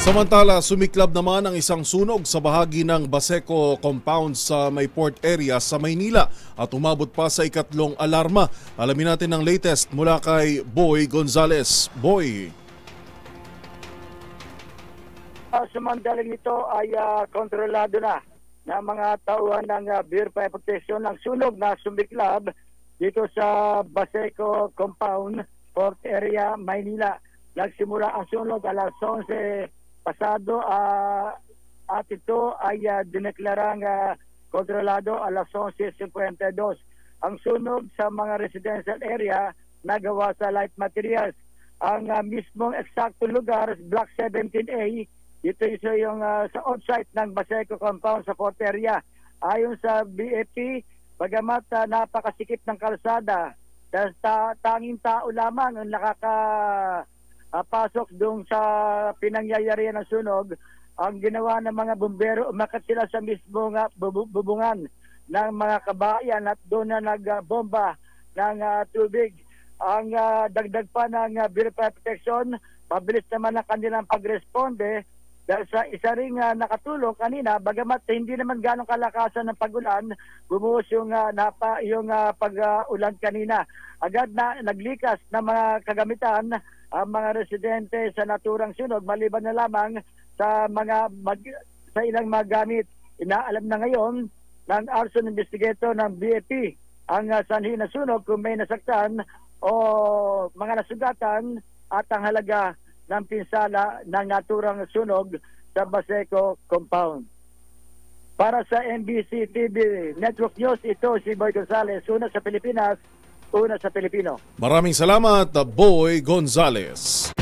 Samantala, sumiklab naman ang isang sunog sa bahagi ng Baseco Compound sa may port area sa Maynila at umabot pa sa ikatlong alarma. Alamin natin ang latest mula kay Boy Gonzales. Boy. Samantalang ito ay kontrolado na ng mga tauhan ng Bureau of Fire Protection ng sunog na sumiklab dito sa Baseco Compound, port area, Maynila. Nagsimula ang sunog alas 11 pasado at ito ay dineklarang kontrolado alas 11:52. Ang sunog sa mga residential area nagawa sa light materials. Ang mismong eksaktong lugar, Block 17A, ito yung sa outside ng Baseco Compound sa port area. Ayon sa BFP, bagamat napakasikip ng kalsada, tanging tao lamang ang pasok doon sa pinangyayarihan ng sunog. Ang ginawa ng mga bumbero, umakyat sila sa mismong bubungan ng mga kabayan at doon na nagbomba ng tubig. Ang dagdag pa ng Bureau of Fire Protection, pabilis naman ang kanilang pagresponde dahil sa isa ring nakatulong kanina, bagamat hindi naman ganong kalakasan ng pag-ulan, bumuhos yung pag-ulan kanina. Agad na naglikas ng mga kagamitan ang mga residente sa naturang sunog, maliban na lamang sa ilang mga gamit. Inaalam na ngayon ng arson investigator ng BFP ang sanhi na sunog kung may nasaktan o mga nasugatan at ang halaga ng pinsala ng naturang sunog sa Baseco Compound. Para sa NBC TV Network News, ito si Boy Gonzales, una sa Pilipinas, una sa Pilipino. Maraming salamat, Boy Gonzales.